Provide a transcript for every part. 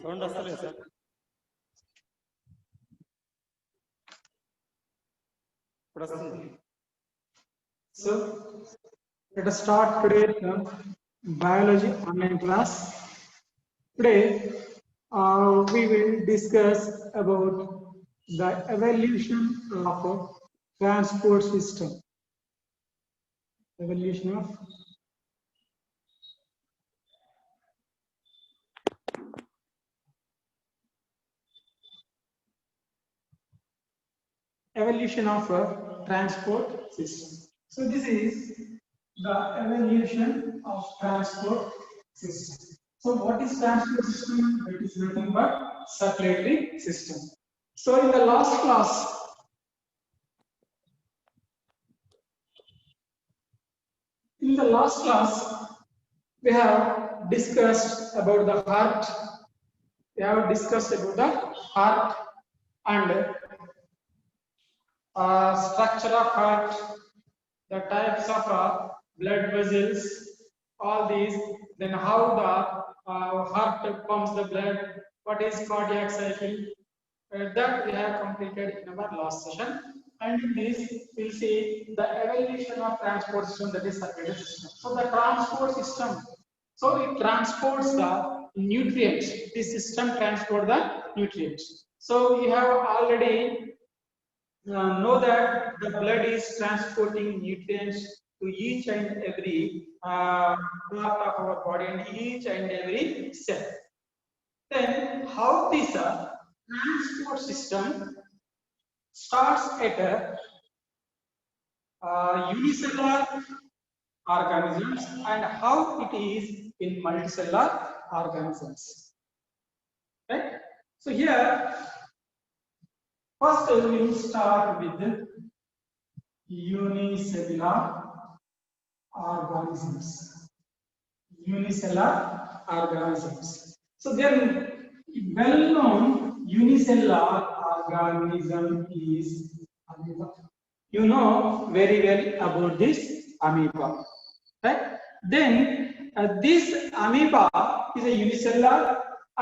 Sound వస్తలేదు sir. ఇప్పుడు వస్తుంది. So let us start today's biology online class. Today we will discuss about the evolution of transport system. Evolution of transport system. So this is the evolution of transport system. So what is transport system? That is nothing but circulatory system. So in the last class, we have discussed about the heart. We have discussed about the heart and structure of heart, the types of blood vessels, all these. Then how the heart pumps the blood. What is cardiac cycle? That we have completed in our last session. And in this, we'll see the evolution of transport system, that is circulatory system. So the transport system, so it transports the nutrients. This system transports the nutrients. So we have already know that the blood is transporting nutrients to each and every part of our body and each and every cell. Then how this transport system starts at unicellular organisms and how it is in multicellular organisms. Right? So here, first we will start with unicellular organisms. Unicellular organisms. So then, well-known unicellular organism is amoeba. You know very well about this amoeba, right? Then this amoeba is a unicellular,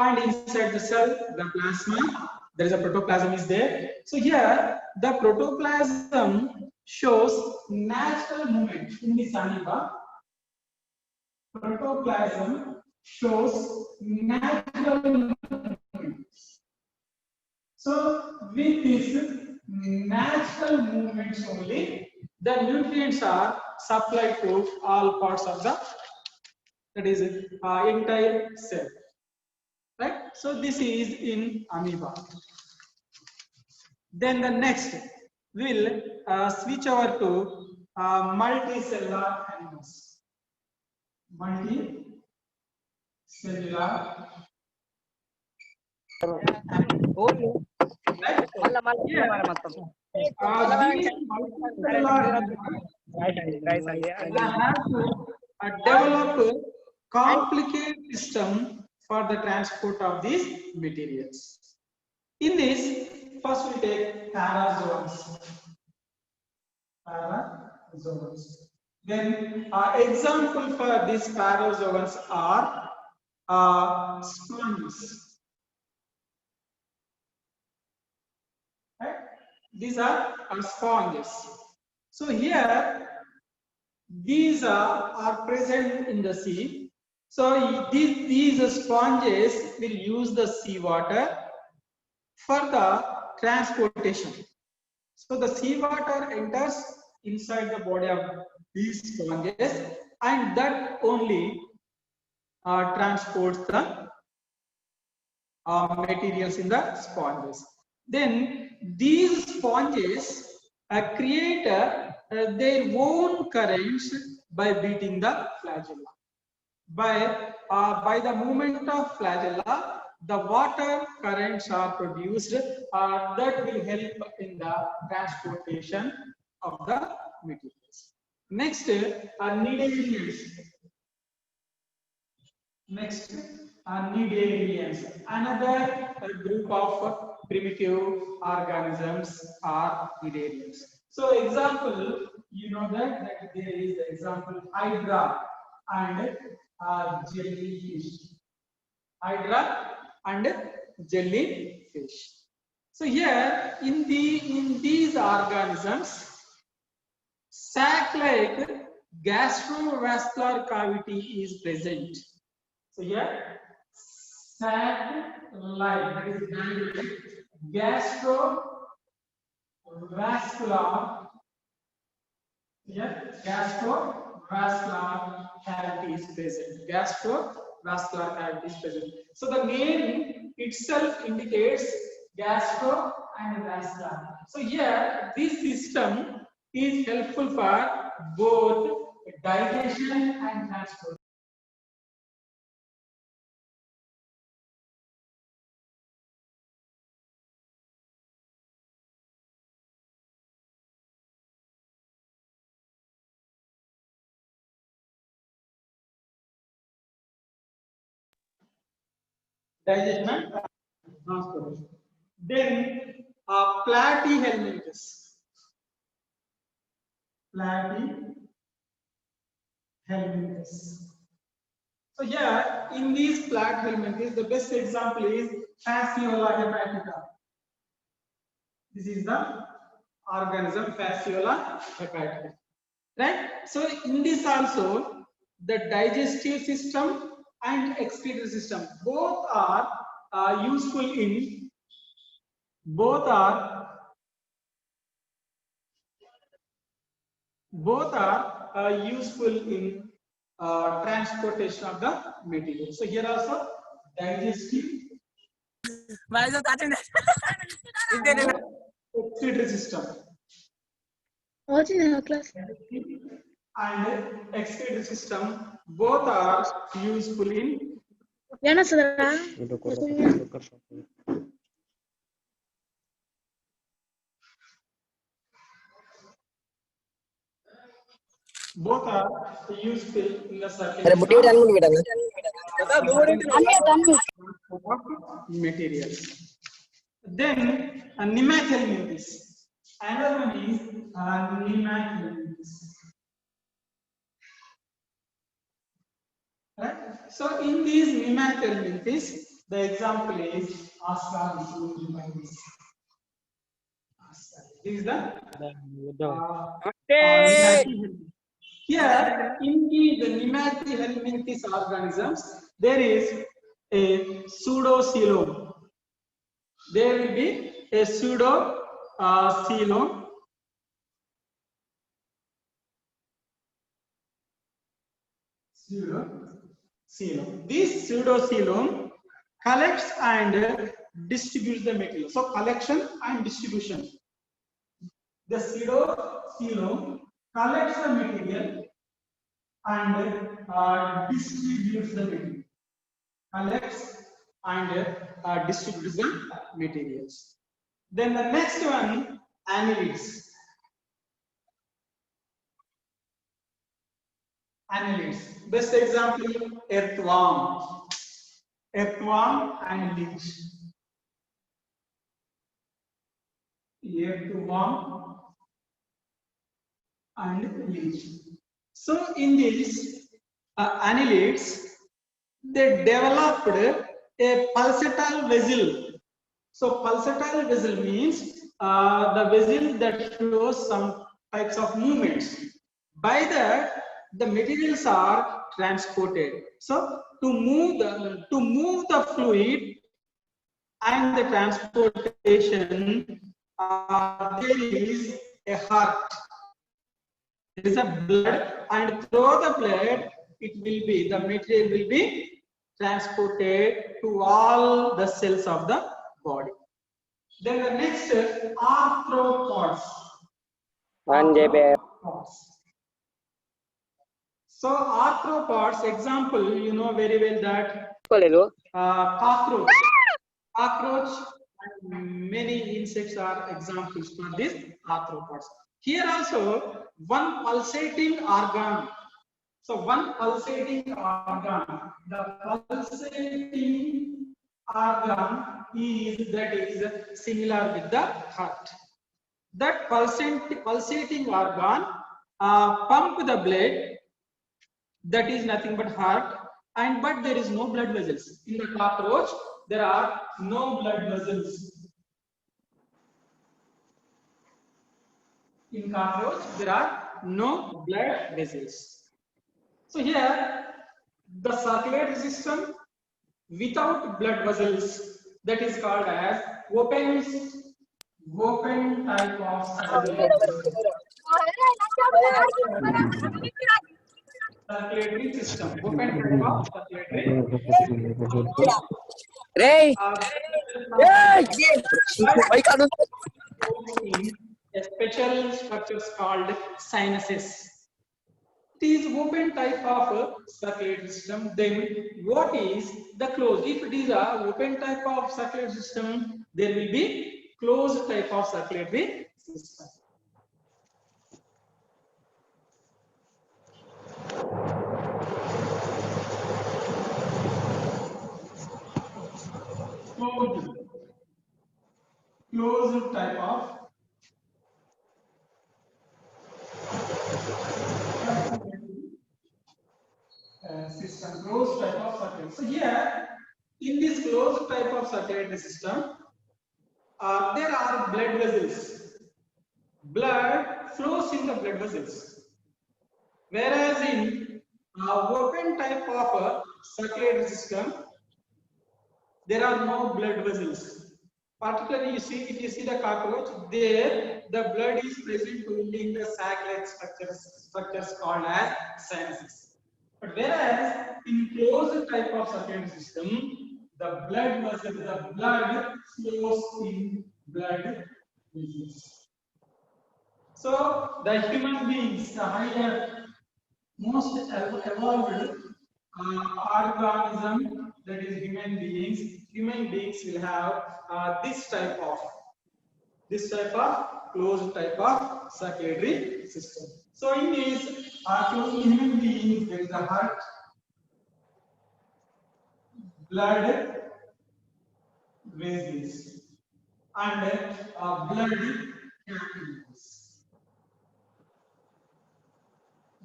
and inside the cell, the plasma, there is a protoplasm is there. So here, the protoplasm shows natural movement in this amoeba. Protoplasm shows natural movements. So with these natural movements only, the nutrients are supplied to all parts of the, that is entire cell. Right? So this is in amoeba. Then the next will switch over to multicellular animals. Multicellular. Develop a complicated system for the transport of these materials. In this, first we take parazoans. Then example for these parazoans are sponges. Right? These are sponges. So here, these are present in the sea. So these sponges will use the seawater for the transportation. So the seawater enters inside the body of these sponges, and that only transports the materials in the sponges. Then these sponges create their own currents by beating the flagella. By the movement of flagella, the water currents are produced that will help in the transportation of the materials. Next, cnidarians. Cnidarians. Another group of primitive organisms are cnidarians. So example, you know that there is the example Hydra and jellyfish. Hydra and jellyfish. So here in these organisms, sac-like gastrovascular cavity is present. So here sac-like, that is gastrovascular, here gastrovascular cavity is present. Gastrovascular cavity is present. So the name itself indicates gastro and vascular. So here this system is helpful for both digestion and transport. Digestion and transportation. Then platyhelminthes. Platyhelminthes. So here in these platyhelminthes, the best example is Fasciola hepatica. This is the organism Fasciola hepatica. Right? So in this also, the digestive system and excretory system both are useful in transportation of the material. So here also digestive excretory system and excretory system both are useful in the circulation of materials. Then nemathelminthes. Another one is nemathelminthes. Right? So in these nemathelminthes, the example is Ascarius. This is the here in the nemathelminthes organisms, there is a pseudocoelom. There will be a pseudocoelom. This pseudocoelom collects and distributes the material. So collection and distribution. The pseudocoelom collects the material and distributes the material. Collects and distributes the materials. Then the next one, annelids. Annelids. Best example, earthworm. Earthworm and leech. Earthworm and leech. So in these annelids, they developed a pulsatile vessel. So pulsatile vessel means the vessel that shows some types of movements. By that, the materials are transported. So to move the fluid and the transportation, there is a heart. There is a blood, and through the blood, the material will be transported to all the cells of the body. Then the next is arthropods. So arthropods, example, you know very well that cockroach and many insects are examples for these arthropods. Here also one pulsating organ. So one pulsating organ. The pulsating organ is similar with the heart. That pulsating organ pump the blood. That is nothing but heart, but there is no blood vessels. In the cockroach, there are no blood vessels. In cockroach, there are no blood vessels. So here, the circulatory system without blood vessels, that is called as open type of circulatory system. Circulatory system, open type of circulatory system. Ray, In a special structures called sinuses. It is open type of circulatory system. Then what is the closed? If it is a open type of circulatory system, there will be closed type of circulatory system. Closed type of system, closed type of circulatory. So here, in this closed type of circulatory system, there are blood vessels. Blood flows in the blood vessels. Whereas in open type of circulatory system, there are no blood vessels. Particularly, if you see the cockroach, there the blood is present only in the sac-like structures called as sinuses. But whereas in closed type of circulatory system, the blood flows in blood vessels. So the human beings, the higher, most evolved organism, that is human beings will have this type of closed type of circulatory system. So in this human beings, there is the heart, blood vessels, and blood capillaries.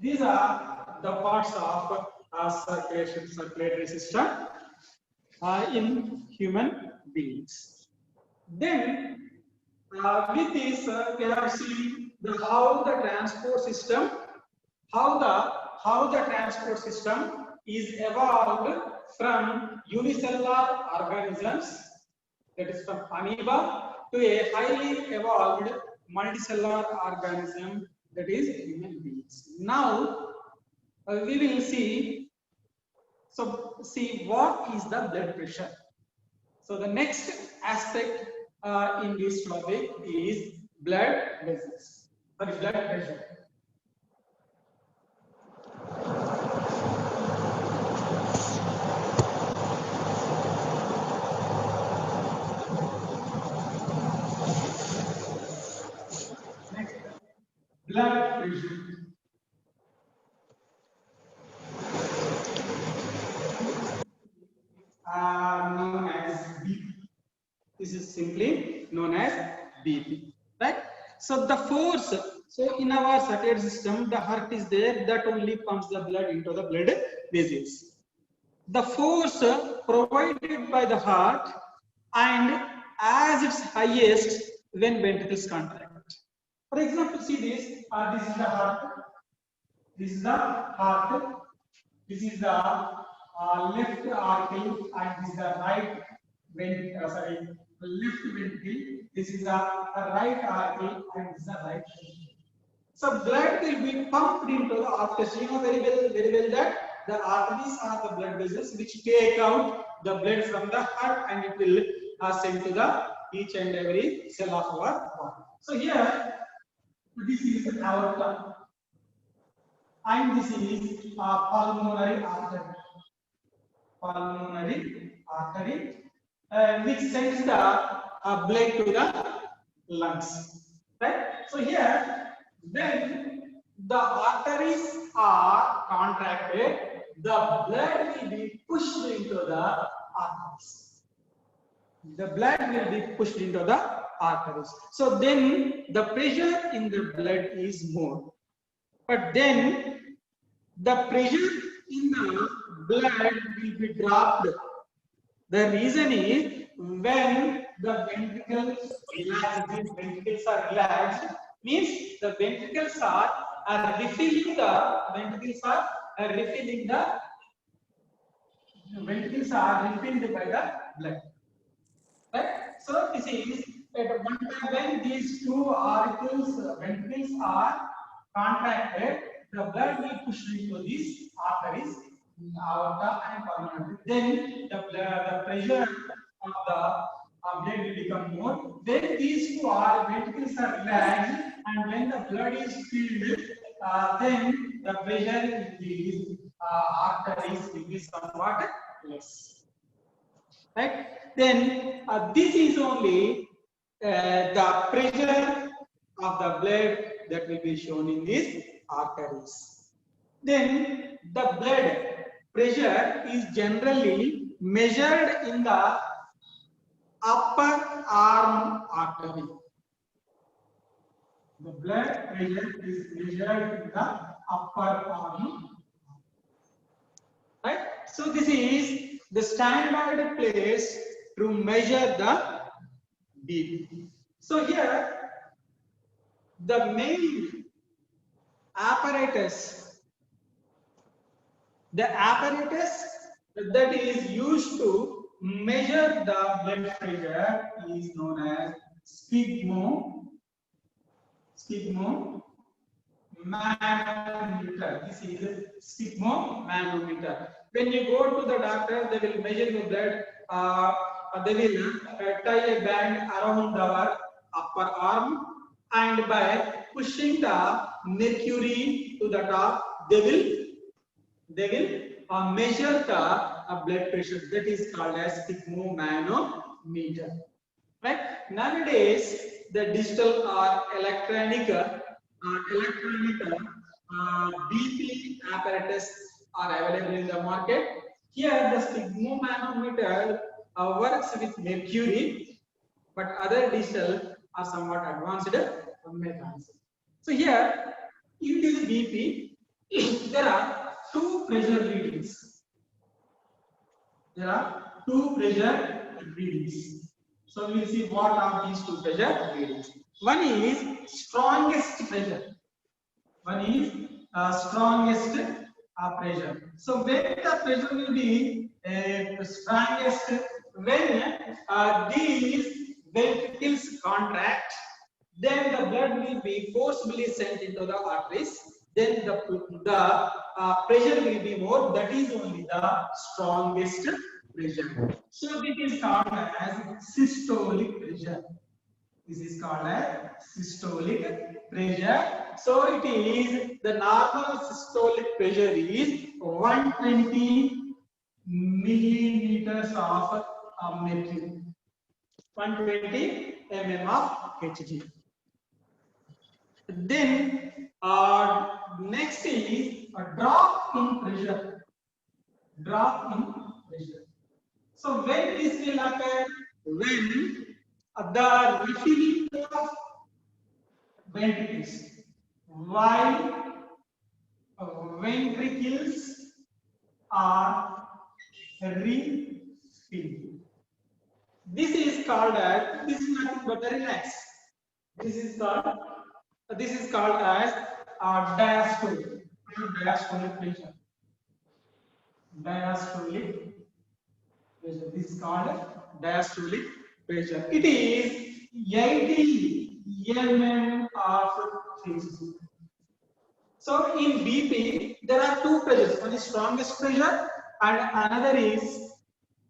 These are the parts of circulatory system in human beings. Then, with this, we have seen how the transport system is evolved from unicellular organisms, that is from amoeba, to a highly evolved multicellular organism, that is human beings. Now we will see. So see what is the blood pressure. So the next aspect in this topic is blood vessels. Sorry, blood pressure. Next, blood pressure. Known as BP. This is simply known as BP, right? So the force, so in our circulatory system, the heart is there, that only pumps the blood into the blood vessels. The force provided by the heart and as its highest when ventricles contract. For example, see this, this is the heart, this is the heart, this is the left artery, and this is the right left ventricle. This is the right artery, and this is the right ventricle. So blood will be pumped into the arteries. You know very well that the arteries are the blood vessels which take out the blood from the heart, and it will send to the each and every cell of our body. So here, this is the aorta, and this is pulmonary artery. Which sends the blood to the lungs, right? So here, when the arteries are contracted, the blood will be pushed into the arteries. The blood will be pushed into the arteries. So then the pressure in the blood is more. But then the pressure in the blood will be dropped. The reason is when the ventricles relax, these ventricles are relaxed, means the ventricles are refilling the refilling the ventricles are refilled by the blood. Right? So this is at one time when these two auricles, ventricles are contracted, the blood will push into these arteries, aorta and pulmonary. Then the pressure of the blood will become more. When these two ventricles are relaxed and when the blood is filled, then the pressure in these arteries will be somewhat less. Right? Then this is only the pressure of the blood that will be shown in these arteries. Then the blood pressure is generally measured in the upper arm artery. The blood pressure is measured in the upper arm. Right? So this is the standard place to measure the BP. So here the main apparatus, that is used to measure the blood pressure is known as sphygmomanometer. This is a sphygmomanometer. When you go to the doctor, they will measure your blood. They will tie a band around our upper arm, and by pushing the mercury to the top, they will measure the blood pressure. That is called as sphygmomanometer. Right? Nowadays, the digital or electronic BP apparatus are available in the market. Here, the sphygmomanometer works with mercury, but other digital are somewhat advanced mechanism. So here, in this BP, there are two pressure readings. So we will see what are these two pressure readings. One is strongest pressure. Pressure. So when the pressure will be strongest, when these ventricles contract, then the blood will be forcibly sent into the arteries. Then the pressure will be more. That is only the strongest pressure. So this is called as systolic pressure. This is called as systolic pressure. So it is the normal systolic pressure is 120 millimeters of mercury. 120 mm of Hg. Then next is a drop in pressure. So when this will occur, when the refilling of ventricles, while ventricles are refilled. This is called as, this is nothing but the relax. This is called as diastolic pressure. This is called diastolic pressure. It is 80 mm of Hg. So in BP, there are two pressures. One is strongest pressure, and another is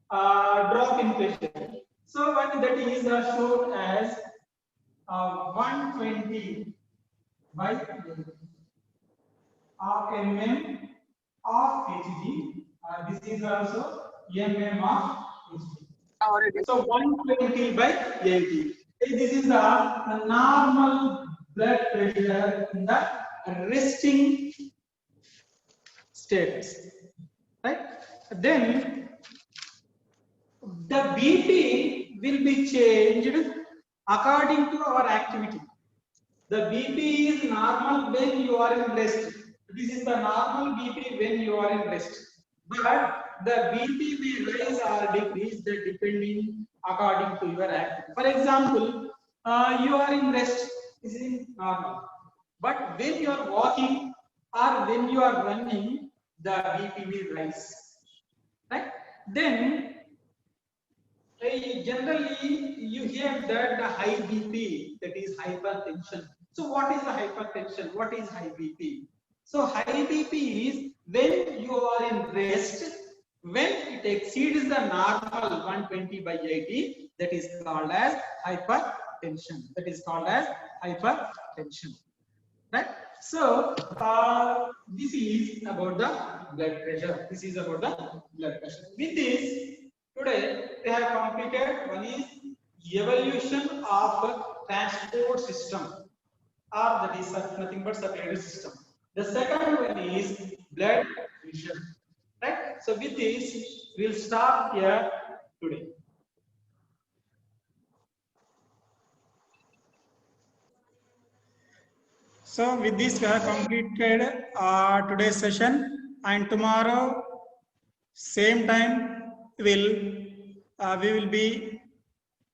drop in pressure. So one that is shown as 120 by mm of Hg. This is also mm of Hg. So 120 by 80. This is the normal blood pressure in the resting status. Right? Then the BP will be changed according to our activity. The BP is normal when you are in rest. This is the normal BP when you are in rest. But the BP may rise or decrease depending according to your activity. For example, you are in rest, this is normal. But when you are walking or when you are running, the BP will rise. Right? Then generally you hear that the high BP, that is hypertension. So what is the hypertension? What is high BP? So high BP is when you are in rest, when it exceeds the normal 120/80, that is called as hypertension. That is called as hypertension. Right? So this is about the blood pressure. This is about the blood pressure. With this, today they have completed. One is evolution of transport system, or that is nothing but circulatory system. The second one is blood pressure. Right? So with this, we'll stop here today. So with this, we have completed today's session, and tomorrow same time we will be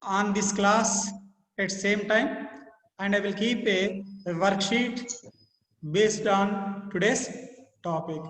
on this class at same time, and I will keep a worksheet based on today's topic.